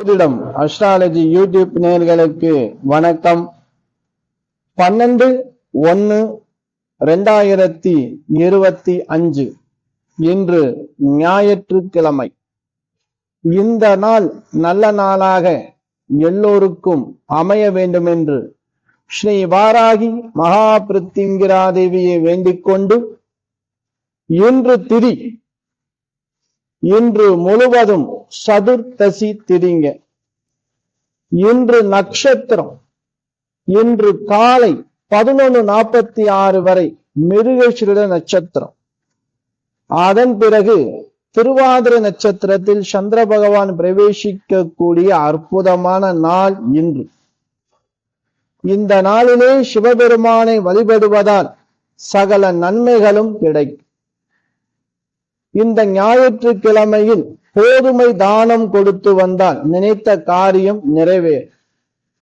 ஜோதிடம் astrology YouTube நேயர்களுக்கு வணக்கம். 12/1/2025 இன்று ஞாயிற்றுக்கிழமை. இந்த நாள் நல்ல நாளாக எல்லோருக்கும் அமைய வேண்டும் என்று ஸ்ரீ வாராகி மகா பிருத்திங்கிரா தேவியை வேண்டிக் கொண்டு, இன்று திதி, இன்று முழுவதும் சதுர்த்தசி திதிங்க. இன்று நட்சத்திரம், இன்று காலை 11:46 வரை மிருகசீரிட நட்சத்திரம். அதன் பிறகு திருவாதிரை நட்சத்திரத்தில் சந்திர பகவான் பிரவேசிக்கக்கூடிய அற்புதமான நாள் இன்று. இந்த நாளிலே சிவபெருமானை வழிபடுவதால் சகல நன்மைகளும் கிடைக்கும். இந்த ஞாயிற்றுக்கிழமையில் கோதுமை தானம் கொடுத்து வந்தால் நினைத்த காரியம் நிறைவேறும்.